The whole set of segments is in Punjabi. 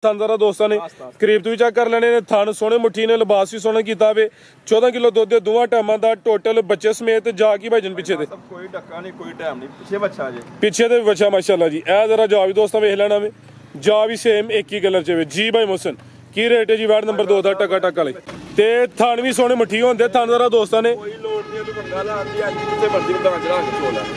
थानदारा दोस्तों ने करीब तो भी चेक कर लेने ने थान सोने मुट्ठी ने लिबास भी सोने कीता वे 14 किलो दुध दे दोवां टाइमां दा टोटल बच्चे समेत जा की भाईजन पीछे दे कोई धक्का नहीं कोई टाइम नहीं पीछे बच्चा जे पीछे दे बच्चा माशाल्लाह जी ए जरा जा भी दोस्तों वेख लेना वे जा भी सेम एक ही कलर च वे जी भाई मोहसन की रेट है जी वार्ड नंबर 2 दा टका टका वाले ते थान भी सोने मुट्ठी होंदे थानदारा दोस्तों ने कोई लोड नहीं तू बंदा ला दी आज जिथे मर्जी बंदा चला के चोला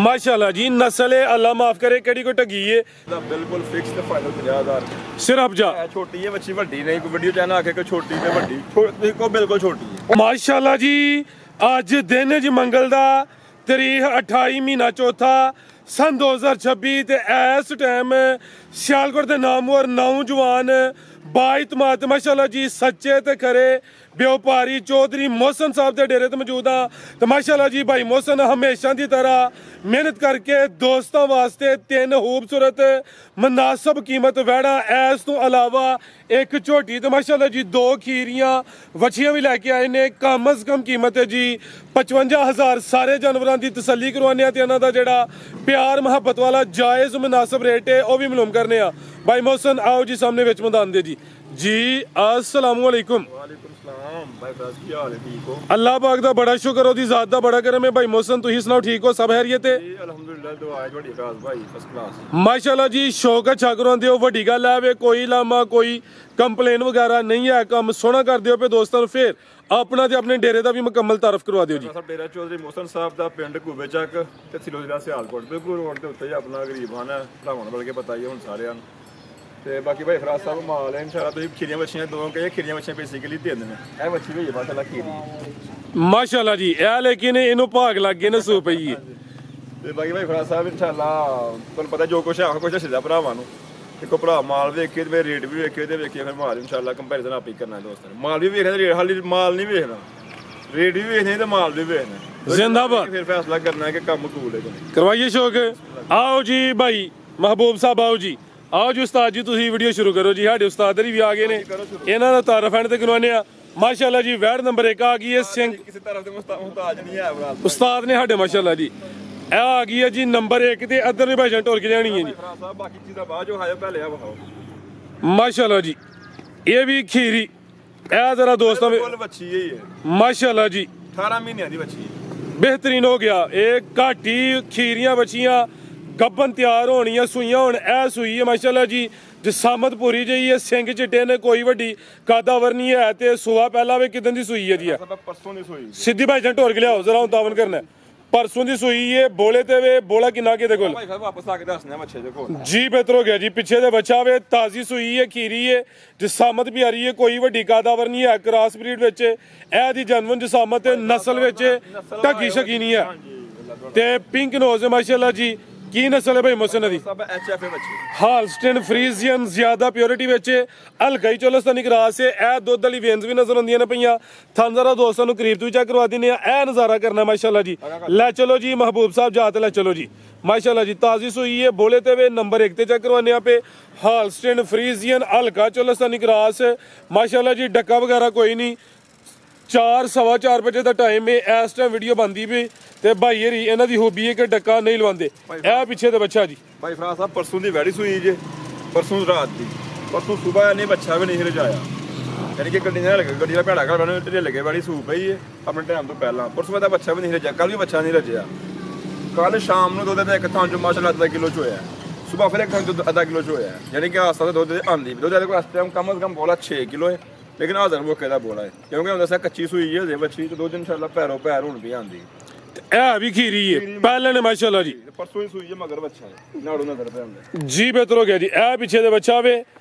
माशाल्लाह जी नस्ल है अल्लाह माफ करे केड़ी को टगी है बिल्कुल फिक्स ते फाइनल 50000 सिर्फ जा छोटी है बच्ची बड़ी नहीं कोई वीडियो चाहना आके कोई छोटी ते बड़ी को बिल्कुल छोटी है माशाल्लाह जी आज दिन जी मंगल दा तारीख 28 महीना चौथा सन 2026 ते इस टाइम सियालकोट दे नामवर नौजवान बाइतमात माशाल्लाह जी सच्चे ते खरे व्यापारी चौधरी मोहसन साहब के डेरे ते मौजूद हाँ तो माशाल्लाह जी भाई मोहसन हमेशा की तरह मेहनत करके दोस्तों वास्ते 3 खूबसूरत मुनासिब कीमत वैड़ा इस तो अलावा एक झोटी तो माशाल्लाह जी 2 खीरियां वछियां भी लैके आए ने कम अज कम कीमत है जी 55,000 सारे जानवरों की तसल्ली करवाने ते इन्हां दा जेड़ा प्यार मुहब्बत वाला जायज़ मुनासिब रेट है वह भी मालूम करने भाई मोहसन आओ जी सामने विच मैदान दे जी अस्सलाम वालेकुम भाई बस की हाल है ठीक हो अल्लाह पाक दा बड़ा शुक्र ओदी जात दा बड़ा करम है भाई मोहसन तुही सुनाओ ठीक हो सब खैरियत है जी अल्हम्दुलिल्लाह दुआ है बड़ी खास भाई फर्स्ट क्लास माशाल्लाह जी शौक अच्छा करवांदे हो वड्डी गल है वे कोई लामा कोई कंप्लेन वगैरह नहीं है काम सोहना करदे हो पे दोस्तां नूं फिर अपना ते अपने डेरे दा भी मुकम्मल तारफ करवा दिओ जी सब डेरा चौधरी मोहसन साहब दा पिंड कूबे ਚੱਕ ਤੇ ਸਿਲੋ ਜ਼ਿਲ੍ਹਾ ਸਿਆਲਕੋਟ ਬਿਲਕੁਲ ਰੋਡ ਤੇ ਉੱਤੇ ਹੀ ਆਪਣਾ ਗਰੀਬਾਨ ਹੈ ਭਰਾਵਾਂ ਨੂੰ ਬਲਕਿ ਪਤਾ ਹੀ ਹੈ ਹੁਣ ਸਾਰਿਆਂ ਨੂੰ ਤੇ ਬਾਕੀ ਭਾਈ ਫਰਾਜ਼ ਸਾਹਿਬ ਮਾਲ ਹੈ ਇਨਸ਼ਾਅੱਲਾ ਤੁਸੀਂ ਖੀਰੀਆਂ ਬੱਚੀਆਂ ਦੋ ਕਹੇ ਖੀਰੀਆਂ ਬੱਚੀਆਂ ਬੇਸਿਕਲੀ ਦੇ ਦਿੰਦੇ ਨੇ ਇਹ ਬੱਚੀ ਵੀ ਹੈ ਮਾਸ਼ਾਅੱਲਾ ਖੀਰੀ माशाल्लाह जी ए लेकिन इनू भाग लग गए ना सू पई है ਤੇ ਬਾਕੀ ਭਾਈ ਫਰਾਜ਼ ਸਾਹਿਬ ਇਨਸ਼ਾਅੱਲਾ ਤੁਹਾਨੂੰ ਪਤਾ ਜੋ ਕੁਛ ਹੈ ਕੁਛ ਦੱਸਦਾ ਭਰਾਵਾਂ ਨੂੰ ਇੱਕੋ ਭਰਾ ਮਾਲ ਵੇਖੇ ਤੇ ਰੇਟ ਵੀ ਵੇਖੇ ਤੇ ਵੇਖੀਏ ਫਿਰ ਮਾਲ ਇਨਸ਼ਾਅੱਲਾ ਕੰਪੈਰੀਜ਼ਨ ਆਪ ਹੀ ਕਰਨਾ ਦੋਸਤਾਂ ਨੇ ਮਾਲ ਵੀ ਵੇਖਦੇ ਰੇਟ ਹਾਲੀ ਮਾਲ ਨਹੀਂ ਵੇਖਣਾ ਰੇਟ ਵੀ ਵੇਖਣੇ ਤੇ ਮਾਲ ਵੀ ਵੇਖਣਾ जिंदाबाद फिर फैसला करना है कि काम कूल है करवाइए शौक आओ जी भाई महबूब साहब आओ जी आओ जी उस्ताद जी तुसी वीडियो शुरू करो जी साडे उस्ताद भी आ गए ने इन्हां दा तारफ एंड ते करवाने आ माशाल्लाह जी वैड नंबर 1 आ गई है सिंह किसी तरफ से मुहताज नहीं है उस्ताद ने साडे माशाल्लाह जी ए आ गई है जी नंबर 1 ते अदर भी भाई टोर के जानी है जी साहब बाकी चीज़ां बाद जो है पहले आप बताओ माशाल्लाह जी ये भी खीरी ए जरा दोस्तों बिल्कुल बच्ची यही है माशाल्लाह जी 18 महीने दी बच्ची बेहतरीन हो गया एक घाटी खीरियां बचियां गब्बन तैयार होनियां सुइयां हुण ए सुई है माशाल्लाह जी जसामत पूरी जई है सिंह चिट्टे ने कोई वड्डी कादावर नहीं है ते सुआ पहला वे किदन दी सुई है जी सब परसों दी सुई सीधी भाई जन ढोर के लियाओ जरा दावन करना परसों दी सुई है बोले ते वे बोला किना के दे कोल भाई साहब वापस आके दसने बच्चे देखो जी बेहतर हो गया जी पीछे दे बच्चा वे ताजी सुई है खीरी है जसामत भी आ रही है कोई वड्डी कादावर नहीं है क्रॉस ब्रीड विच ए दी जनवन जसामत नस्ल विच ढगी शकी नहीं है ते पिंक नोज है माशाल्लाह जी की नस्ल है भाई मोहसन दी सब एचएफ बच्चे हालस्टन फ्रीजियन ज्यादा प्योरिटी विच हल्का ही चोलस्तानी क्रास है ए दुध वाली वेन्स भी नजर आਉਂਦੀਆਂ ਨੇ ਪਈਆਂ थानदारा दोस्तों ਨੂੰ करीब ਤੋਂ चेक करवा दिने आ ए नजारा करना माशाल्लाह जी ले चलो जी महबूब साहब जात ले चलो जी माशाल्लाह जी ताजी सुई है बोले ते वे नंबर 1 ते चेक करवाने पे हालस्टन फ्रीजियन हल्का चोलस्तानी क्रास माशाल्लाह जी डक्का वगैरह कोई नहीं 4:15 बजे का टाइम है इस टाइम वीडियो बनती भी ते भाई हरी इन्हां दी हॉबी है कि डक्का नहीं लवांदे ए पीछे ते बच्चा जी भाई फराज साहब परसों दी वैड़ी सुई जे परसों रात दी परसों सुबह ने बच्चा भी नहीं रजाया यानी कि गड्डी ने लगे गड्डी दा भैड़ा घर बने ढिल लगे बड़ी सूप पई है अपने टाइम तो पहला परसों दा बच्चा भी नहीं रजाया कल भी बच्चा नहीं रजाया कल शाम ਨੂੰ ਦੁੱਧ ਦਾ ਇੱਕ ਥਾਂ ਚੋਂ ਮਾਸ਼ਾਅੱਲਾ ਅੱਧਾ ਕਿਲੋ ਚ ਹੋਇਆ ਸਵੇਰ ਫਿਰ ਇੱਕ ਥਾਂ ਚੋਂ ਅੱਧਾ ਕਿਲੋ ਚ ਹੋਇਆ ਯਾਨੀ ਕਿ ਆਸਤਾ ਦੁੱਧ ਆਂਦੀ ਦੁੱਧ ਦੇ ਕੋਲ ਇਸ ਟਾਈਮ ਕਮ ਸੇ ਕਮ ਬੋਲਾ 6 ਕਿਲੋ ਹੈ लेकिन हाजर मौके का बोला है क्योंकि हम दसा कच्ची सुई है बच्ची तो 2 दिन इंशाल्लाह पैरों पैर हुन भी आंदी ए भी खीरी है पहले ने माशाल्लाह जी परसों ही सुई है मगर बच्चा है नाड़ू नजर पे हमने जी बेहतर हो गया जी ए पीछे दे बच्चा वे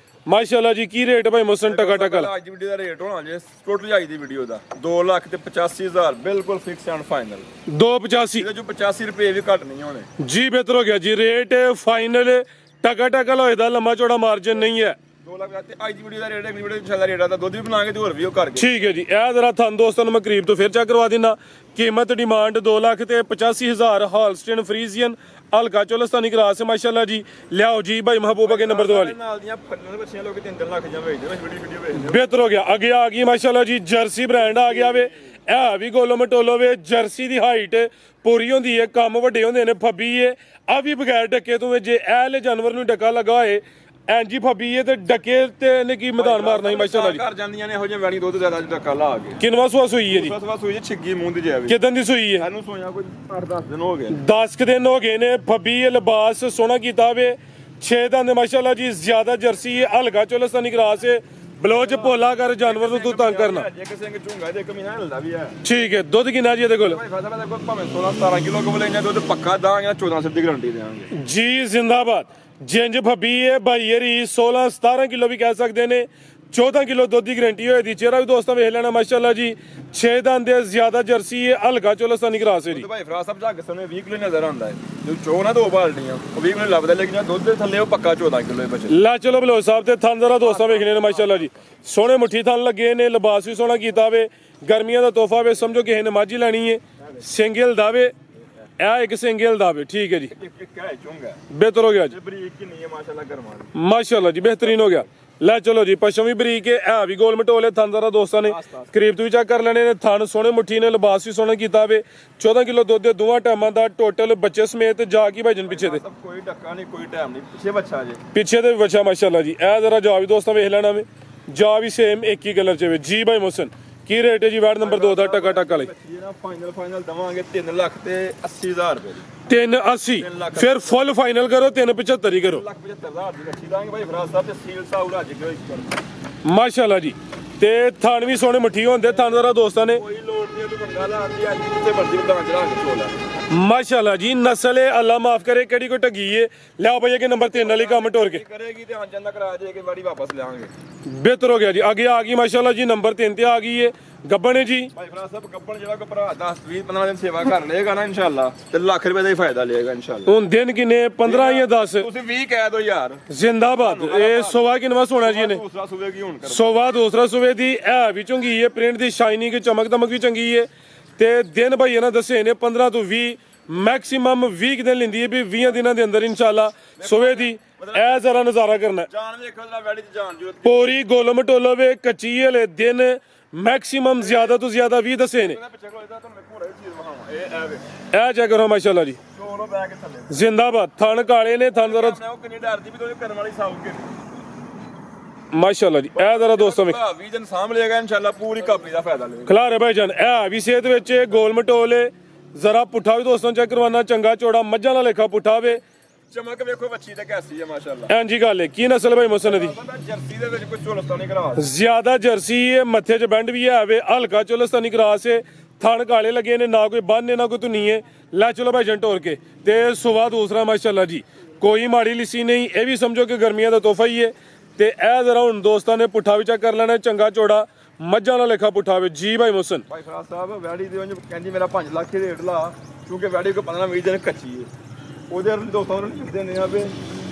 माशाल्लाह जी की रेट भाई मोहसन टका टका आज वीडियो दा रेट होना जे टोटल आई दी वीडियो दा 2,85,000 बिल्कुल फिक्स एंड फाइनल 285 ਇਹਦੇ ਜੋ 85 ਰੁਪਏ ਵੀ ਘੱਟ ਨਹੀਂ ਹੋਣੇ जी बेहतर हो गया जी रेट फाइनल टका टका होएदा लम्मा चौड़ा मार्जिन नहीं है 2 ਲੱਖ ਤੇ ਅੱਜ ਦੀ ਵੀਡੀਓ ਦਾ ਰੇਟ ਅਗਲੀ ਵੀਡੀਓ ਇੰਸ਼ਾਅੱਲਾ ਰੇਟ ਦਾ ਦੁੱਧ ਵੀ ਬਣਾਵਾਂਗੇ ਤੇ ਹੋਰ ਵੀ ਉਹ ਕਰਕੇ ठीक है जी ए जरा थान दोस्तों ਨੂੰ ਮੈਂ ਕਰੀਬ ਤੋਂ ਫਿਰ ਚੈੱਕ ਕਰਵਾ ਦਿੰਦਾ कीमत डिमांड 2,85,000 हालस्टन फ्रीजियन हल्का चोलस्तानी क्रास है माशाल्लाह जी लियाओ जी भाई महबूबा के नंबर 2 वाली ਨਾਲ ਦੀਆਂ ਫੱਟੀਆਂ ਬੱਚੀਆਂ ਲੋਕ 3 ਲੱਖ ਜਾਂ ਵੇਚਦੇ ਨੇ ਵੀਡੀਓ ਵੇਚਦੇ बेहतर हो गया आगे आ गई माशाल्लाह जी जर्सी ब्रांड आ गया वे ए भी गोलो मटोलो वे जर्सी दी हाइट पूरी होंदी है कम वड्डे होंदे ने फब्बी है आ भी बगैर डके तो जे एले जानवर नूं डका लगा होए ਐਂਜੀ ਫੱਬੀ ਹੈ ਤੇ ਡਕੇ ਤੇ ਨੇ ਕੀ ਮੈਦਾਨ ਮਾਰਨਾ ਸੀ ਮਾਸ਼ਾਅੱਲਾ ਜੀ। ਘਰ ਜਾਂਦੀਆਂ ਨੇ ਇਹੋ ਜਿਹੇ ਵੈਣੀ ਦੁੱਧ ਜ਼ਿਆਦਾ ਧੱਕਾ ਲਾ ਕੇ। ਕਿੰਨਵਾ ਸੂਆ ਸੂਈ ਹੈ ਜੀ? ਸਵਾ ਸੂਈ ਜੀ, ਛਿੱਗੀ ਮੂੰਹ ਦੀ ਜਿਆ ਵੀ। ਕਿਦਾਂ ਦੀ ਸੂਈ ਹੈ? ਇਹਨੂੰ ਸੋਇਆ ਕੋਈ 8-10 ਦਿਨ ਹੋ ਗਏ। 10 ਦਿਨ ਹੋ ਗਏ ਨੇ। ਫੱਬੀ ਹੈ, ਲਿਬਾਸ ਸੋਹਣਾ ਕੀਤਾ ਵੇ, 6 ਦੰਦ ਮਾਸ਼ਾਅੱਲਾ ਜੀ, ਜ਼ਿਆਦਾ ਜਰਸੀ ਹੈ, ਹਲਕਾ ਚੋਲਸਤਾਨੀ ਕਰਾਸ ਹੈ, ਬਲੋਚ ਭੋਲਾ ਕਰ ਜਾਨਵਰ ਨੂੰ ਤੂੰ ਤੰਗ ਕਰਨਾ। ਜੇ ਕਿਸੇ ਨੂੰ ਝੂੰਗਾ ਦੇ ਇੱਕ ਮਹੀਨਾ ਹਿਲਦਾ ਵੀ ਹੈ। ਠੀਕ ਹੈ। ਦੁੱਧ ਕਿੰਨਾ ਜੀ ਇਹਦੇ ਕੋਲ? ਭਾਈ ਫਾਜ਼ਲ ਭਾਈ ਕੋਲ ਭਾਵੇਂ 16-17 ਕਿਲੋ ਕੋਲ ਲੈਣਾ ਦੁੱਧ ਪੱਕਾ ਦਾਂਗੇ, 14 ਸਿਰ ਦੀ ਗਾਰੰਟੀ ਦੇਵਾਂਗੇ ਜੀ। ਜ਼ਿੰਦਾਬਾਦ। ਜਿੰਜ ਫੱਬੀ ਹੈ ਭਾਈ ਯਰੀ 16-17 ਕਿਲੋ ਵੀ ਕਹਿ ਸਕਦੇ ਨੇ, 14 ਕਿਲੋ ਦੁੱਧ ਦੀ ਗਾਰੰਟੀ ਹੋਏ ਦੀ। ਚਿਹਰਾ ਵੀ ਦੋਸਤਾਂ ਵੇਖ ਲੈਣਾ ਮਾਸ਼ਾਅੱਲਾ ਜੀ, 6 ਦੰਦ ਦੇ, ਜ਼ਿਆਦਾ ਜਰਸੀ ਹੈ, ਹਲਕਾ ਚੋਲਸਤਾਨੀ ਕਰਾਸ ਹੈ ਜੀ। ਭਾਈ ਫਰਾਜ਼ ਸਾਹਿਬ ਝੱਗ ਸਾਨੂੰ 20 ਕਿਲੋ ਨਜ਼ਰ ਆਉਂਦਾ ਹੈ, ਜੋ ਚੋ ਨਾ 2 ਬਾਲਟੀਆਂ ਉਹ 20 ਕਿਲੋ ਲੱਭਦਾ, ਲੇਕਿਨ ਦੁੱਧ ਦੇ ਥੱਲੇ ਉਹ ਪੱਕਾ 14 ਕਿਲੋ ਹੈ ਬਚੇ। ਲਾ ਚਲੋ ਬਲੋ ਸਾਹਿਬ ਤੇ ਥਣ ਜ਼ਰਾ ਦੋਸਤਾਂ ਵੇਖਣੇ ਨੇ ਮਾਸ਼ਾਅੱਲਾ ਜੀ, ਸੋਹਣੇ ਮੁੱਠੀ ਥਣ ਲੱਗੇ ਨੇ, ਲਿਬਾਸ ਵੀ ਸੋਹਣਾ ਕੀਤਾ ਵੇ, ਗਰਮੀਆਂ ਦਾ ਤੋਹਫਾ ਵੇ, ਸਮਝੋ ਕਿਸੇ ਨੇ ਮਾਝੀ ਲੈਣੀ ਹੈ। ਸਿੰਗਲ ਦਾਵੇ, ਇਹ ਇੱਕ ਸਿੰਗਲ ਦਾਵੇ, ਠੀਕ ਹੈ ਜੀ, ਕਿਆ ਚੁੰਗਾ ਬਿਹਤਰ ਹੋ ਗਿਆ ਜੀ, ਬਰੀਕ ਕੀ ਨਹੀਂ ਹੈ ਮਾਸ਼ਾਅੱਲਾ ਗਰਮਾਂ ਮਾਸ਼ਾਅੱਲਾ ਜੀ, ਬਿਹਤਰੀਨ ਹੋ ਗਿਆ। ਲੈ ਚਲੋ ਜੀ, ਪਸ਼ਮ ਵੀ ਬਰੀਕ ਹੈ, ਹੈ ਵੀ ਗੋਲ ਮਟੋਲੇ, ਥਣ ਜ਼ਰਾ ਦੋਸਤਾਂ ਨੇ ਕਰੀਬ ਤੋਂ ਵੀ ਚੈੱਕ ਕਰ ਲੈਣੇ ਨੇ। ਥਣ ਸੋਹਣੇ ਮੁੱਠੀ ਨੇ, ਲਿਬਾਸ ਵੀ ਸੋਹਣਾ ਕੀਤਾ ਵੇ, 14 ਕਿਲੋ ਦੁੱਧ ਦੇ ਦੋਵਾਂ ਟਾਈਮਾਂ ਦਾ, ਟੋਟਲ ਬੱਚੇ ਸਮੇਤ ਜਾ ਕੀ ਭਾਈਜਨ ਪਿੱਛੇ ਤੇ? ਕੋਈ ਡੱਕਾ ਨਹੀਂ, ਕੋਈ ਟਾਈਮ ਨਹੀਂ, ਪਿੱਛੇ ਬੱਚਾ ਜੇ, ਪਿੱਛੇ ਤੇ ਵੀ ਬੱਚਾ ਮਾਸ਼ਾਅੱਲਾ ਜੀ। ਇਹ ਜ਼ਰਾ ਜਾ ਵੀ ਦੋਸਤਾਂ ਵੇਖ ਲੈਣਾ ਵੇ, ਜਾ ਵੀ ਸੇਮ ਇੱਕ ਹੀ ਕਲਰ ਚ ਵੇ ਜੀ। ਭਾਈ ਮੁਹਸਨ ਕੀ ਰੇਟ ਹੈ ਜੀ ਵਾਰਡ ਨੰਬਰ 2 ਦਾ ਟਕਾ ਟਕਾ ਲਈ? ਜਿਹੜਾ ਫਾਈਨਲ ਦਵਾਂਗੇ 3 ਲੱਖ ਤੇ 80,000 ਰੁਪਏ ਦੀ। 380 ਫਿਰ ਫੁੱਲ ਫਾਈਨਲ ਕਰੋ, 375 ਹੀ ਕਰੋ। 1,75,000 ਦੀ ਰੱਖੀ ਦਾਂਗੇ ਭਾਈ ਫਰਾਜ਼ ਸਾਹਿਬ ਤੇ ਸੀਲ ਸਾਊ ਅੱਜ ਮਾਸ਼ਾਅੱਲਾ ਜੀ। ਤੇ ਥਣ ਵੀ ਸੋਹਣੇ ਮੁੱਠੀ ਹੁੰਦੇ, ਥਣ ਜ਼ਰਾ ਦੋਸਤਾਂ ਨੇ ਕੋਈ ਲੋੜ ਨਹੀਂ ਤੂੰ ਬੰਦਾ ਲਾਉਂਦੀ ਅੱਜ ਕਿੱਥੇ ਮਰਜ਼ੀ ਉਦਾਂ ਚੜਾ ਕੇ ਚੋਲਾ ਮਾਸ਼ਾਅੱਲਾ ਜੀ। ਨਸਲ ਹੈ, ਅੱਲਾ ਮਾਫ ਕਰੇ, ਕਿਹੜੀ ਕੋਈ ਠੱਗੀ ਹੈ। ਲਿਆਓ ਭਈਆ ਕਿ ਨੰਬਰ 3 ਵਾਲੀ ਕੰਮ ਟੋਰ ਕੇ ਕਰੇਗੀ ਤੇ ਆਂਜਨ ਦਾ ਕਰਾ ਦੇ ਕੇ ਵਾੜੀ ਵਾਪਸ ਲਿਆਵਾਂਗੇ। ਬਿਹਤਰ ਹੋ ਗਿਆ ਜੀ। ਅੱਗੇ ਆ ਗਈ ਮਾਸ਼ਾਅੱਲਾ ਜੀ, ਨੰਬਰ 3 ਤੇ ਆ ਗਈ ਹੈ ਗੱਬਣ ਜੀ। ਭਾਈ ਫਰਾਜ਼ ਸਾਹਿਬ ਗੱਬਣ ਜਿਹੜਾ ਕੋ ਭਰਾ 10-20-15 ਦਿਨ ਸੇਵਾ ਕਰ ਲਏਗਾ ਨਾ ਇਨਸ਼ਾਅੱਲਾ ਤੇ ਲੱਖ ਰੁਪਏ ਦਾ ਹੀ ਫਾਇਦਾ ਲਏਗਾ ਇਨਸ਼ਾਅੱਲਾ। ਹੁਣ ਦਿਨ ਕਿੰਨੇ? 15 ਜਾਂ 10? ਤੁਸੀਂ 20 ਕਹਿ ਦਿਓ ਯਾਰ। ਜ਼ਿੰਦਾਬਾਦ। ਇਹ ਸੋਵਾ ਕਿਨਵਾ ਸੋਣਾ ਜੀ ਇਹਨੇ? ਦੂਸਰਾ ਸੂਬੇ ਕੀ ਹੁਣ ਕਰ ਸੋਵਾ ਦੂਸਰਾ ਸੂਵੇ ਦੀ, ਇਹ ਵੀ ਚੰਗੀ ਹੈ, ਪ੍ਰਿੰਟ ਦੀ ਸ਼ਾਈਨਿੰਗ ਚਮਕ ਦਮਕ ਵੀ ਚੰਗੀ ਹੈ। ਤੇ ਦਿਨ ਭਾਈ ਇਹਨਾਂ ਦੱਸੇ ਨੇ 15 ਤੋਂ 20, ਮੈਕਸਿਮਮ 20 ਦਿਨ ਲੈਂਦੀ ਹੈ ਵੀ 20 ਦਿਨਾਂ ਦੇ ਅੰਦਰ ਇਨਸ਼ਾਅੱਲਾ ਸੋਵੇ ਦੀ। ਇਹ ਜ਼ਰਾ ਨਜ਼ਾਰਾ ਕਰਨਾ, ਜਾਨ ਵੇਖੋ ਜਰਾ ਵੈੜੀ ਚ ਜਾਨ ਜੋਤ ਪੂਰੀ ਗੋਲ ਮਟੋਲੋ ਵੇ, ਕੱਚੀ ਹਲੇ ਦਿਨ ਮੈਕਸਿਮਮ ਜ਼ਿਆਦਾ ਤੋਂ ਜ਼ਿਆਦਾ 20 ਦੱਸੇ ਨੇ। ਪਿੱਛੇ ਕੋਲ ਇਹਦਾ ਤੁਹਾਨੂੰ ਮੈਂ ਘੋੜਾ ਚੀਜ਼ ਵਿਖਾਵਾਂ। ਇਹ ਵੇ ਇਹ ਚੈੱਕ ਕਰੋ ਮਾਸ਼ਾਅੱਲਾ ਜੀ, ਚੋਲੋ ਬੈ ਕੇ ਥੱਲੇ ਜ਼ਿੰਦਾਬਾਦ। ਥਣ ਕਾਲੇ ਨੇ, ਥਣ ਜ਼ਰਾ ਉਹ ਕਿੰਨੀ ਡਰਦੀ ਵੀ ਤੋ ਕਰਨ ਵਾਲੀ ਸਾਊਗੇ ਮਾਸ਼ਾਅੱਲਾ ਜੀ। ਇਹ ਜ਼ਰਾ ਦੋਸਤਾਂ ਵਿੱਚ 20 ਦਿਨ ਸਾਂਭ ਲਏਗਾ ਇਨਸ਼ਾਅੱਲਾ, ਪੂਰੀ ਕਾਪੀ ਦਾ ਫਾਇਦਾ ਲਏਗਾ। ਖਲਾਰੇ ਭਾਈ ਜਾਨ। ਇਹ ਵੀ ਸਿਹਤ ਵਿੱਚ ਗੋਲ ਮਟੋਲੇ, ਜ਼ਰਾ ਪੁੱਠਾ ਵੀ ਦੋਸਤਾਂ ਚੈੱਕ ਕਰਵਾਉਣਾ, ਚੰਗਾ ਚੌੜਾ ਮੱਝਾਂ ਦਾ ਲੇਖਾ ਪੁੱਠਾ ਵੇ। ਚਮਕ ਵੇਖੋ ਬੱਚੀ ਤੇ ਕੈਸੀ ਹੈ ਮਾਸ਼ਾਅੱਲਾ। ਐਂਜੀ ਗੱਲ ਹੈ। ਕੀ ਨਸਲ ਭਾਈ ਮੁਹਸਨ ਦੀ? ਜਰਸੀ ਦੇ ਵਿੱਚ ਕੋਈ ਚੋਲਸਤਾਨੀ ਕਰਾ ਜ਼ਿਆਦਾ ਜਰਸੀ ਹੈ, ਮੱਥੇ 'ਚ ਬੈਂਡ ਵੀ ਹੈ ਵੇ, ਹਲਕਾ ਚੋਲਸਤਾਨੀ ਕਰਾਸ ਹੈ, ਥਣ ਕਾਲੇ ਲੱਗੇ ਨੇ, ਨਾ ਕੋਈ ਬੰਨ ਨਾ ਕੋਈ ਧੁਨੀ ਹੈ। ਲੈ ਚਲੋ ਭਾਈ ਜਨ ਟੋਰ ਕੇ ਤੇ ਸੁਵਾ ਦੂਸਰਾ ਮਾਸ਼ਾਅੱਲਾ ਜੀ, ਕੋਈ ਮਾੜੀ ਲਿੱਸੀ ਨਹੀਂ। ਇਹ ਵੀ ਸਮਝੋ ਕਿ ਗਰਮੀਆਂ ਦਾ ਤੋਹਫਾ ਹੀ ਹੈ। ਤੇ ਇਹ ਜ਼ਰਾ ਹੁਣ ਦੋਸਤਾਂ ਨੇ ਪੁੱਠਾ ਵੀ ਚੈੱਕ ਕਰ ਲੈਣਾ, ਚੰਗਾ ਚੌੜਾ ਮੱਝਾਂ ਦਾ ਲੇਖਾ ਪੁੱਠਾ ਵੇ ਜੀ। ਭਾਈ ਮੁਹਸਨ ਭਾਈ ਫਰਾਜ਼ ਸਾਹਿਬ ਵੈੜੀ ਦੇ ਕਹਿੰਦੀ ਮੇਰਾ 5 ਲੱਖ ਹੀ ਰੇਟ ਲਾ, ਕਿਉਂਕਿ ਵੈੜੀ ਕੋ 15-20 ਦਿਨ ਕੱਚੀ ਹੈ। ਉਹਦੇ ਦੋਸਤਾਂ ਨੂੰ ਲਿਖਦੇ ਨੇ ਆ ਵੀ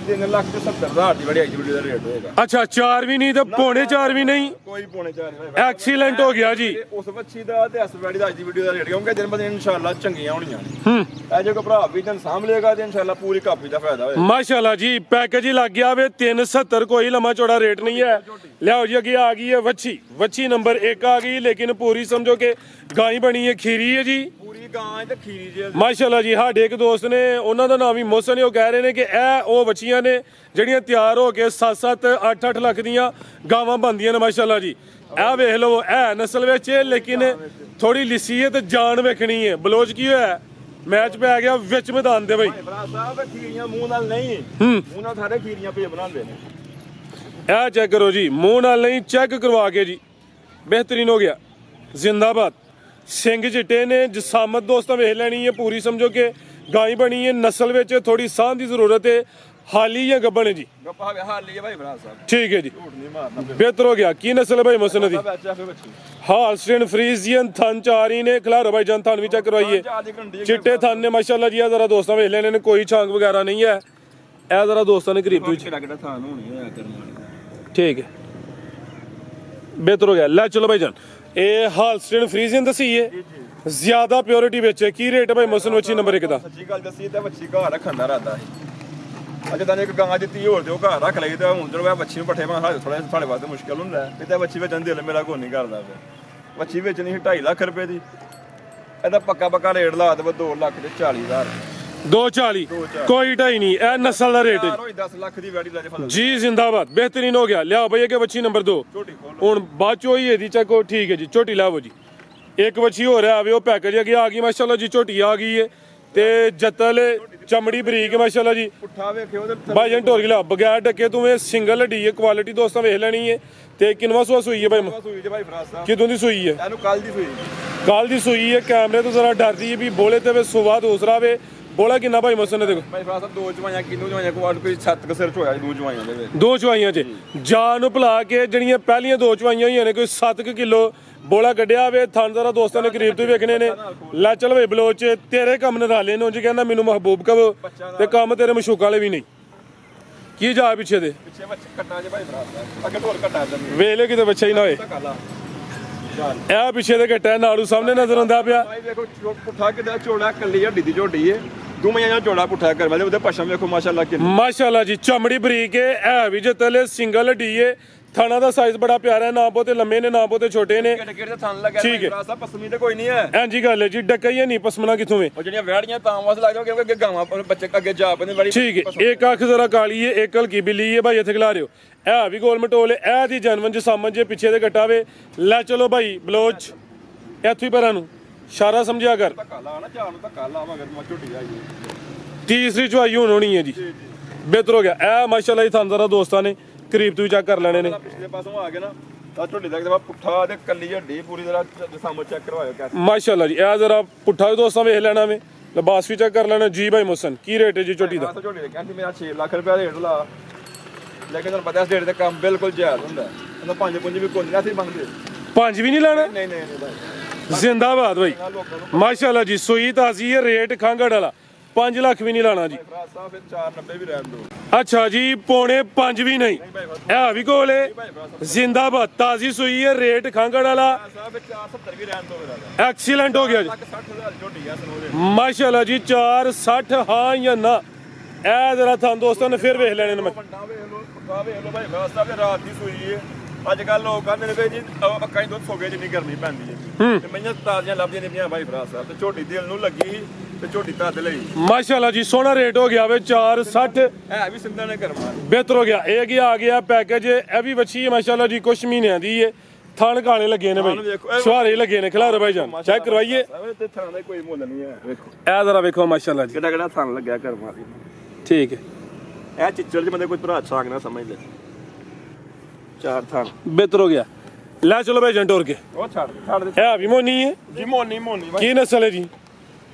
3,70,000 ਦੀ ਵੜੀ ਆਈ ਵੀਡੀਓ ਦਾ ਰੇਟ ਹੋਏਗਾ। ਅੱਛਾ, 4 ਵੀ ਨਹੀਂ ਤੇ ਪੌਣੇ 4 ਵੀ ਨਹੀਂ। ਕੋਈ ਪੌਣੇ 4 ਐਕਸੀਲੈਂਟ ਹੋ ਗਿਆ ਜੀ। ਉਸ ਬੱਚੀ ਦਾ ਤੇ ਇਸ ਵੈੜੀ ਦਾ ਅੱਜ ਦੀ ਵੀਡੀਓ ਦਾ ਰੇਟ, ਕਿਉਂਕਿ ਦਿਨ ਬ ਦਿਨ ਇਨਸ਼ਾਅੱਲਾ ਚੰਗੀਆਂ ਹੋਣੀਆਂ ਨੇ। ਇਹ ਜੇ ਕੋ ਭਰਾ ਵੀ ਦਿਨ ਸਾਂਭ ਲਏਗਾ ਤੇ ਇਨਸ਼ਾਅੱਲਾ ਪੂਰੀ ਕਾਪੀ ਦਾ ਫਾਇਦਾ ਹੋਏਗਾ ਮਾਸ਼ਾਅੱਲਾ ਜੀ। ਪੈਕੇਜ ਹੀ ਲੱਗ ਗਿਆ ਵੇ 370, ਕੋਈ ਲੰਮਾ ਚੌੜਾ ਰੇਟ ਨਹੀਂ ਹੈ। ਲਿਆਓ ਜੀ, ਅੱਗੇ ਆ ਗਈ ਹੈ ਵੱਛੀ। ਵੱਛੀ ਨੰਬਰ 1 ਆ ਗਈ, ਲੇਕਿਨ ਪੂਰੀ ਸਮਝੋ ਕਿ ਗਾਂ ਹੀ ਬਣੀ ਹੈ, ਖੀਰੀ ਹੈ ਜੀ, ਪੂਰੀ ਗਾਂ ਤੇ ਖੀਰੀ ਜੇ ਮਾਸ਼ਾਅੱਲਾ ਜੀ। ਸਾਡੇ ਇੱਕ ਦੋਸਤ ਨੇ, ਉਹਨਾਂ ਦਾ ਨਾਮ ਵੀ ਮੋਹਸਨ ਹੈ, ਉਹ ਕਹਿ ਰਹੇ ਨੇ ਕਿ ਇਹ ਉਹ ਵੱਛੀਆਂ ਨੇ ਜਿਹੜੀਆਂ ਤਿਆਰ ਹੋ ਕੇ 7-7, 8-8 ਲੱਖ ਦੀਆਂ ਗਾਵਾਂ ਬਣਦੀਆਂ ਨੇ ਮਾਸ਼ਾਅੱਲਾ ਜੀ। ਇਹ ਵੇਖ ਲਓ, ਇਹ ਨਸਲ ਵਿੱਚ ਹੈ, ਲੇਕਿਨ ਥੋੜੀ ਲਿੱਸੀ ਹੈ ਤੇ ਜਾਨ ਵੇਖਣੀ ਹੈ। ਬਲੋਚ ਕੀ ਹੋਇਆ, ਮੈਚ ਪੈ ਗਿਆ ਵਿੱਚ ਮੈਦਾਨ ਦੇ। ਬਾਈ ਭਰਾ ਸਾਹਿਬ ਖੀਰੀਆਂ ਮੂੰਹ ਨਾਲ ਨਹੀਂ, ਮੂੰਹ ਨਾਲ ਸਾਰੇ ਖੀਰੀਆਂ ਪੇ ਬਣਾਉਂਦੇ ਨੇ। ਇਹ ਚੈੱਕ ਕਰੋ ਜੀ, ਮੂੰਹ ਨਾਲ ਨਹੀਂ, ਚੈੱਕ ਕਰਵਾ ਕੇ ਜੀ, ਬਿਹਤਰੀਨ ਹੋ ਗਿਆ। ਜ਼ਿੰਦਾਬਾਦ। ਸਿੰਘ ਚਿੱਟੇ ਨੇ, ਜਸਾਮਤ ਦੋਸਤਾਂ ਵੇਖ ਲੈਣੀ ਹੈ ਪੂਰੀ, ਸਮਝੋ ਕਿ ਗਾਂ ਹੀ ਬਣੀ ਹੈ। ਨਸਲ ਵਿੱਚ ਥੋੜੀ ਸਾਹ ਦੀ ਜ਼ਰੂਰਤ ਹੈ। ਹਾਲੀ ਜਾਂ ਗੱਬਣ ਹੈ ਜੀ? ਗੱਪਾ ਹਾਲੀ ਹੈ ਭਾਈ ਭਰਾ ਸਾਹਿਬ। ਠੀਕ ਹੈ ਜੀ, ਝੂਠ ਨਹੀਂ ਮਾਰਨਾ। ਬਿਹਤਰ ਹੋ ਗਿਆ। ਕੀ ਨਸਲ ਹੈ ਭਾਈ ਮੁਹਸਨ ਦੀ? ਹਾਲਸਟੀਨ ਫਰੀਜ਼ੀਅਨ ਥਨ ਚਾਰੀ ਨੇ। ਖਿਲਾਰੋ ਭਾਈ ਜਾਨ, ਥਨ ਵੀ ਚੈੱਕ ਕਰਵਾਈਏ, ਚਿੱਟੇ ਥਨ ਨੇ ਮਾਸ਼ਾਅੱਲਾ ਜੀ। ਇਹ ਜ਼ਰਾ ਦੋਸਤਾਂ ਵੇਖ ਲੈਣੇ ਨੇ, ਕੋਈ ਛਾਂਗ ਵਗੈਰਾ ਨਹੀਂ ਹੈ। ਇਹ ਜ਼ਰਾ ਦੋਸਤਾਂ ਨੇ ਕਰੀਬ ਵਿੱਚ, ਠੀਕ ਹੈ, ਬਿਹਤਰ ਹੋ ਗਿਆ। ਲੈ ਚਲੋ ਭਾਈ ਜਾਨ, ਇਹ ਹਾਲਸਟੀਨ ਫਰੀਜ਼ੀਅਨ ਦਸੀ ਹੈ, ਜ਼ਿਆਦਾ ਪਿਓਰਿਟੀ ਵਿੱਚ ਹੈ। ਕੀ ਰੇਟ ਹੈ ਭਾਈ ਮੁਹਸਨ ਵੱਛੀ ਨੰਬਰ 1 ਦਾ? ਸੱਚੀ ਗੱਲ ਦੱਸੀ ਤਾਂ ਵੱਛੀ ਘਰ ਰੱਖਣ ਦਾ ਇਰਾਦਾ ਸੀ। ਅੱਜ ਤਾਂ ਇੱਕ ਗਾਂ ਦਿੱਤੀ ਹੋਰ ਤੇ ਉਹ ਘਰ ਰੱਖ ਲਈ ਤੇ ਹੁਣ ਜਦੋਂ ਵੱਛੀ ਨੂੰ ਪੱਠੇ ਮਾਰ ਥੋੜਾ ਸਾਡੇ ਵਾਸਤੇ ਮੁਸ਼ਕਲ ਹੁੰਦਾ ਹੈ। ਤੇ ਵੱਛੀ ਵੇਚਣ ਦਿਲ ਮੇਰਾ ਕੋਈ ਨਹੀਂ ਕਰਦਾ ਪਿਆ। ਵੱਛੀ ਵੇਚਣੀ ਸੀ 2.5 ਲੱਖ ਰੁਪਏ ਦੀ। ਇਹਦਾ ਪੱਕਾ ਰੇਟ ਲਾ ਦੇ 2,40,000। 240 ਕੋਈ ਢਾਈ ਨਹੀਂ, ਇਹ ਨਸਲ ਦਾ ਰੇਟ ਹੈ ਹੋਈ 10 ਲੱਖ ਦੀ ਵੈੜੀ ਲੈ ਜੇ ਫਸਲ ਜੀ। ਜਿੰਦਾਬਾਦ, ਬਿਹਤਰੀਨ ਹੋ ਗਿਆ। ਲਿਆਓ ਬਈ ਅੱਗੇ ਬੱਚੀ ਨੰਬਰ 2 ਝੋਟੀ ਖੋਲ ਹੁਣ ਬਾਅਦ ਚੋਂ ਹੀ ਇਹਦੀ ਚੱਕੋ। ਠੀਕ ਹੈ ਜੀ, ਝੋਟੀ ਲਾਵੋ ਜੀ। ਇੱਕ ਬੱਚੀ ਹੋ ਰਿਹਾ ਆਵੇ, ਉਹ ਪੈਕੇਜ ਅੱਗੇ ਆ ਗਈ ਮਾਸ਼ਾਅੱਲਾ ਜੀ। ਝੋਟੀ ਆ ਗਈ ਹੈ ਤੇ ਜੱਤਲ ਚਮੜੀ ਬਰੀਕ ਮਾਸ਼ਾਅੱਲਾ ਜੀ। ਪੁੱਠਾ ਵੇਖਿਓ ਤੇ ਭਾਈਜਾਨ ਢੋਰ ਗਿਆ ਬਗੈਰ ਡੱਕੇ ਤੂੰ ਇਹ ਸਿੰਗਲ ਹੱਡੀ ਹੈ, ਕੁਆਲਿਟੀ ਦੋਸਤਾਂ ਵੇਖ ਲੈਣੀ ਹੈ। ਤੇ ਕਿੰਨਵਾ ਸੂਆ ਸੂਈ ਹੈ ਭਾਈ? ਸੂਈ ਜੇ ਭਾਈ ਫਰਾਜ਼ ਸਾਹਿਬ ਕਿਦੋਂ ਦੀ ਸੂਈ ਹੈ? ਇਹਨੂੰ ਕੱਲ ਦੀ ਸੂਈ ਕੱਲ ਦੀ ਸੂਈ ਹੈ। ਕੈਮਰੇ ਤੋਂ ਜ਼ਰਾ ਡਰਦੀ ਹੈ ਵੀ ਬੋਲੇ ਤੇ ਵੇ ਸੁਵਾ ਦੂਸਰਾ ਵੇ। ਬੋਲਾ ਕਿੰਨਾ ਭਾਈ ਮਸਨ ਨੇ? ਦੇਖੋ ਭਾਈ ਫਰਾਜ਼ ਸਾਹਿਬ ਦੋ ਚਵਾਈਆਂ ਕਿੰਨੂ ਚਵਾਈਆਂ ਕੋਈ 7 ਸਿਰ ਚ ਹੋਇਆ ਦੋ ਚਵਾਈਆਂ ਦੇ ਵਿੱਚ। 2 ਚਵਾਈਆਂ 'ਚ ਜਾਨ ਨੂੰ ਭੁਲਾ ਕੇ ਜਿਹੜੀਆਂ ਪਹਿਲੀਆਂ 2 ਚਵਾਈਆਂ ਹੋਈਆਂ ਨੇ ਕੋਈ 7 ਕਿਲੋ ਬੋਲਾ ਕੱਢਿਆ ਵੇ। ਥਣ ਜ਼ਰਾ ਦੋਸਤਾਂ ਨੇ ਕਰੀਬ ਤੋਂ ਵੇਖਣੇ ਨੇ। ਲੈ ਚਲ ਵੇ ਬਲੋਚ ਤੇਰੇ ਕੰਮ ਨਰਾਲੇ ਨੇ। ਉਂਝ ਕਹਿੰਦਾ ਮੈਨੂੰ ਮਹਿਬੂਬ ਕਹੋ ਤੇ ਕੰਮ ਤੇਰੇ ਮਸ਼ੂਕ ਵਾਲੇ ਵੀ ਨਹੀਂ। ਕੀ ਜਾ ਪਿੱਛੇ ਦੇ ਪਿੱਛੇ ਬੱਚੇ ਕੱਟਾ ਜੇ ਭਾਈ ਫਰਾਜ਼ ਸਾਹਿਬ ਅੱਗੇ ਢੋਲ ਕੱਟਾ ਦੇ ਵੇਲੇ ਕਿਤੇ ਬੱਚਾ ਹੀ ਨਾ ਹੋਏ। ਕਾਲਾ ਇਹ ਪਿੱਛੇ ਦੇ ਘਟਾ ਨਾੜੂ ਸਾਹਮਣੇ ਨਜ਼ਰ ਆਉਂਦਾ ਪਿਆ। ਭਾਈ ਵੇਖੋ ਪੁੱਠਾ ਕਿਦਾ ਝੋੜਾ ਕੱਲੀ ਹੱਡੀ ਦੀ ਝੋਟੀ ਏ। ਦੁਮਈਆਂ ਦਾ ਝੋੜਾ ਪੁੱਠਾ ਕਰ ਵਾਲੇ ਉਹਦੇ ਪਸ਼ਮ ਵੇਖੋ ਮਾਸ਼ਾਅੱਲਾ ਕਿੰਨਾ ਮਾਸ਼ਾਅੱਲਾ ਜੀ। ਚਮੜੀ ਬਰੀਕ ਹੈ, ਇਹ ਵੀ ਜਤਲੇ ਸਿੰਗਲ ਹੱਡੀ ਏ। ਥਾਣਾ ਦਾ ਸਾਈਜ਼ ਬੜਾ ਪਿਆਰਾ ਹੈ। ਨਾ ਬਹੁਤੇ ਲੰਮੇ ਨੇ ਨਾ ਬਹੁਤੇ ਛੋਟੇ ਨੇ। ਕਿਹੜੇ ਕਿਹੜੇ ਥਣ ਲੱਗਿਆ ਠੀਕ ਹੈ। ਫਰਾਜ਼ ਸਾਹਿਬ ਪਸਮੀ ਤੇ ਕੋਈ ਨਹੀਂ ਹੈ। ਐਂਜੀ ਗੱਲ ਹੈ ਜੀ। ਡੱਕਈਆਂ ਨਹੀਂ ਪਸਮਣਾ ਕਿੱਥੋਂ ਵੇ। ਉਹ ਜਿਹੜੀਆਂ ਵੈੜੀਆਂ ਤਾਂ ਵਾਸ ਲੱਗਦਾ ਕਿਉਂਕਿ ਅੱਗੇ ਗਾਵਾਂ ਬੱਚੇ ਅੱਗੇ ਜਾ ਪੈਂਦੇ ਬੜੀ ਠੀਕ ਹੈ। ਇੱਕ ਅੱਖ ਜ਼ਰਾ ਕਾਲੀ ਹੈ, ਇੱਕ ਹਲਕੀ ਬਿੱਲੀ ਹੈ ਭਾਈ। ਇੱਥੇ ਖਿਲਾ ਰਿਓ ਇਹ ਵੀ ਗੋਲ ਮਟੋਲ ਹੈ। ਇਹ ਦੀ ਜਨਮਨ ਚ ਸਾਮਨ ਜੇ ਪਿੱਛੇ ਦੇ ਘਟਾ ਵੇ। ਲੈ ਚਲੋ ਭਾਈ ਬਲੋਚ ਇੱਥੋਂ ਹੀ ਪਰਾਂ ਨੂੰ ਇਸ਼ਾਰਾ ਸਮਝਿਆ ਕਰ। ਧੱਕਾ ਲਾ ਨਾ ਚਾਹ ਨੂੰ ਧੱਕਾ ਲਾ ਮਗਰ ਮੈਂ ਝੋਟੀ ਆਈ ਤੀਸਰੀ ਚੁਆਈ ਹੁਣ ਹੋਣੀ ਹੈ ਜੀ। ਬਿਹਤਰ ਹੋ ਗਿਆ। ਇਹ ਮਾਸ਼ਾਅੱਲਾ ਜੀ ਤੁਹਾਨੂੰ ਜ਼ਰਾ ਦੋਸਤਾਂ ਨੇ ਕਰੀਬ ਤੋਂ ਹੀ ਚੈੱਕ ਕਰ ਲੈਣੇ ਨੇ। ਪਿਛਲੇ ਪਾਸੋਂ ਆ ਗਏ ਨਾ ਤਾਂ ਝੋਟੀ ਦਾ ਕਿਤੇ ਪੁੱਠਾ ਤੇ ਕੱਲੀ ਹੱਡੀ ਪੂਰੀ ਤਰ੍ਹਾਂ ਸਾਹਮਣੇ ਚੈੱਕ ਕਰਵਾਇਓ ਕੈਸੇ ਮਾਸ਼ਾਅੱਲਾ ਜੀ। ਇਹ ਜ਼ਰਾ ਪੁੱਠਾ ਵੀ ਦੋਸਤਾਂ ਵੇਖ ਲੈਣਾ ਵੇ। ਲਿਬਾਸ ਵੀ ਚੈੱਕ ਕਰ ਲੈਣਾ ਜੀ। ਭਾਈ ਮੁਹਸਨ ਕੀ ਰੇਟ ਹੈ ਜੀ ਝੋਟੀ ਦਾ? ਝੋਟੀ ਦੇ ਕਹਿੰਦੀ ਮੇਰਾ 6 ਲੱਖ ਰੁਪਏ ਰੇਟ ਲਾ। ਲੇਕਿਨ ਤੁਹਾਨੂੰ ਪਤਾ ਇਸ ਰੇਟ ਤੇ ਕੰਮ ਬਿਲਕੁਲ ਜਾਇਜ਼ ਹੁੰਦਾ। ਉਹਨਾਂ ਪੰਜ ਪੁੰਜ ਵੀ ਕੋਈ ਨਹੀਂ ਸੀ ਮੰਗਦੇ। 5 ਵੀ ਨਹੀਂ ਲੈਣਾ? ਨਹੀਂ ਨਹੀਂ ਨਹੀਂ ਭਾਈ ਜ਼ਿੰਦਾਬਾਦ ਭਾਈ। ਲੋਕਾਂ ਨੂੰ ਮਾਸ਼ਾਅੱਲਾ ਜੀ। ਸੂਈ ਤਾਜ਼ੀ ਹੈ। ਰੇਟ ਖਾਂਗੜ ਵਾਲਾ 5 ਲੱਖ ਵੀ ਨਹੀਂ ਲਾਣਾ ਜੀ। ਫਰਾਜ਼ ਸਾਹਿਬ ਫਿਰ 490 ਵੀ ਰਹਿਣ ਦਿਓ। ਅੱਛਾ ਜੀ। ਪੌਣੇ 5 ਵੀ ਨਹੀਂ। ਇਹ ਵੀ ਕੋਲ ਹੈ। ਜ਼ਿੰਦਾਬਾਦ। ਤਾਜ਼ੀ ਸੂਈ ਹੈ। ਰੇਟ ਖਾਂਗੜ ਵਾਲਾ। ਸਾਹਿਬ ਫਿਰ 470 ਵੀ ਰਹਿਣ ਦਿਓ ਮੇਰਾ। ਐਕਸੀਲੈਂਟ ਹੋ ਗਿਆ ਜੀ। 60,000 ਝੋਟੀ ਆ ਸਨੋ ਦੇ। ਮਾਸ਼ਾਅੱਲਾ ਜੀ। 460 ਹਾਂ ਜਾਂ ਨਾ? ਇਹ ਜਰਾ ਤੁਹਾਨੂੰ ਦੋਸਤਾਂ ਨੇ ਫਿਰ ਵੇਖ ਲੈਣੇ ਨੇ। ਵੱਡਾ ਵੇਖ ਲਓ ਪੁੱਠਾ ਵੇਖ ਲਓ ਭਾਈ ਫਰਾਜ਼ ਸਾਹਿਬ ਰਾਤ ਦੀ ਸੂਈ ਹੈ। ਅੱਜ ਕੱਲ ਲੋਕ ਕਹਿੰਦੇ ਨੇ ਵੀ ਜੀ ਅੱਖਾਂ ਹੀ ਦੁੱਧ ਸੋਗੇ ਜਿੰਨੀ ਗਰਮੀ ਪੈਂਦੀ ਹੈ ਤੇ ਮਈਆਂ ਤਾਜ਼ੀਆਂ ਲੱਭਦੀਆਂ ਨੇ ਪਈਆਂ ਭਾਈ ਫਰਾਜ਼ ਸਾਹਿਬ। ਤੇ ਝੋਟੀ ਦਿਲ ਨੂੰ ਲੱਗੀ ਸੀ ਤੇ ਝੋਟੀ ਧੱਦ ਲਈ। ਮਾਸ਼ਾਅੱਲਾ ਜੀ। ਸੋਹਣਾ ਰੇਟ ਹੋ ਗਿਆ ਵੇ। 460 ਹੈ ਵੀ ਸਿੰਧਾ ਨੇ ਕਰਮਾ ਬਿਹਤਰ ਹੋ ਗਿਆ। ਇਹ ਕੀ ਆ ਗਿਆ ਪੈਕੇਜ। ਇਹ ਵੀ ਬੱਚੀ ਹੈ ਮਾਸ਼ਾਅੱਲਾ ਜੀ। ਕੁਛ ਮਹੀਨਿਆਂ ਦੀ ਹੈ। ਥਣ ਕਾਲੇ ਲੱਗੇ ਨੇ ਭਾਈ। ਸ਼ੁਹਾਰੇ ਲੱਗੇ ਨੇ। ਖਿਲਾਰੋ ਭਾਈ ਜਾਨ ਚੈੱਕ ਕਰਵਾਈਏ। ਤੇ ਥਾਂ ਦਾ ਕੋਈ ਮੁੱਲ ਨਹੀਂ ਹੈ। ਵੇਖੋ ਇਹ ਜ਼ਰਾ ਵੇਖੋ ਮਾਸ਼ਾਅੱਲਾ ਜੀ। ਕਿਹੜਾ ਕਿਹੜਾ ਥਣ ਲੱਗਿਆ ਕਰਮਾ ਦੀ। ਠੀਕ ਹੈ। ਇਹ ਚਿੱਚੜ ਚ ਬੰਦੇ ਕੋਈ ਭਰਾ ਛਾਕ ਨਾ ਸਮਝ ਲੈ। 4 ਥਣ ਬਿਹਤਰ ਹੋ ਗਿਆ। ਲੈ ਚਲੋ ਭਾਈ ਜੰਟੋਰ ਕੇ। ਉਹ ਛੱਡ ਦੇ ਇਹ ਵੀ ਮੋਨੀ ਹੈ। ਜੀ ਮੋਨੀ ਭਾਈ। ਕੀ ਨਸਲ ਹੈ ਜੀ?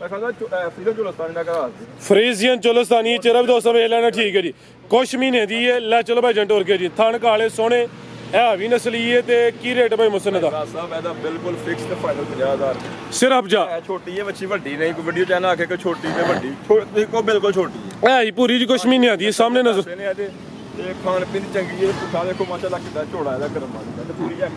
ਮੈਂ ਕਹਿੰਦਾ ਫਰੀਦਮ ਚੁਲਸਤਾਨੀ ਦਾ ਘਰ ਫਰੀਜ਼ੀਅਨ ਚੋਲਸਤਾਨੀ। ਚਿਹਰਾ ਵੀ ਦੋਸਤਾਂ ਵੇਖ ਲੈਣਾ। ਠੀਕ ਹੈ ਜੀ। ਕੁਛ ਮਹੀਨੇ ਦੀ ਹੈ। ਲੈ ਚਲੋ ਭਾਈ ਜੰਟੋਰ ਕੇ ਜੀ। ਥਣ ਕਾਲੇ ਸੋਹਣੇ। ਇਹ ਵੀ ਨਸਲੀ ਹੈ। ਤੇ ਕੀ ਰੇਟ ਭਾਈ ਮੁਸਨ ਦਾ? ਫਰਾਜ਼ ਸਾਹਿਬ ਇਹਦਾ ਬਿਲਕੁਲ ਫਿਕਸ ਤੇ ਫਾਈਨਲ 50,000। ਸਿਰਫ ਜਾ। ਇਹ ਛੋਟੀ ਹੈ ਬੱਚੀ ਵੱਡੀ ਨਹੀਂ ਕੋਈ ਵੀਡੀਓ ਚੈਨਲ ਆਖੇ ਕੋਈ ਛੋਟੀ ਤੇ ਵੱਡੀ ਦੇਖੋ ਬਿਲਕੁਲ ਛੋਟੀ ਹੈ। ਇਹ ਹੀ ਪੂਰੀ ਜੀ ਕੁਛ ਮਹੀਨਿਆਂ ਦੀ ਹੈ। ਸਾਹਮਣੇ ਨਜ਼ਰ। ਨੇ ਇਹਦੇ ਤੇ ਖਾਣ ਪੀਣ ਦੀ ਚੰਗੀ ਹੈ। ਪੁੱਠਾ ਦੇਖੋ ਮਾਸ਼ਾਅੱਲਾ ਕਿੱਦਾਂ ਝੋੜਾ ਇਹਦਾ ਕਰਮ ਆ ਤੇ ਪੂਰੀ ਹੈ।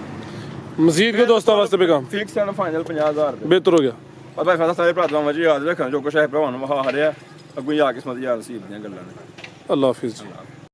ਮਜ਼ੀਦ ਕੇ ਦੋਸਤਾਂ ਵਾਸਤੇ ਵੀ ਕੰਮ ਫਿਕਸ ਐਂਡ ਫਾਈਨਲ 50,000 ਦੇ। ਬਿਹਤਰ ਹੋ ਗਿਆ। ਪਤਾ ਫਾਇਦਾ ਸਾਰੇ ਭਰਾਵਾਂ ਜੀ ਯਾਦ ਰੱਖਣਾ ਜੋ ਕੁਛ ਹੈ ਭਰਾਵਾਂ ਨੂੰ ਵਹਾ ਰਿਹਾ ਅੱਗੋਂ ਜਾ ਕੇ ਸਮਝ ਯਾਰ ਸੀ ਦੀਆਂ ਗੱਲਾਂ ਨੇ। ਅੱਲਾ ਹਾਫਿਜ਼ ਜੀ।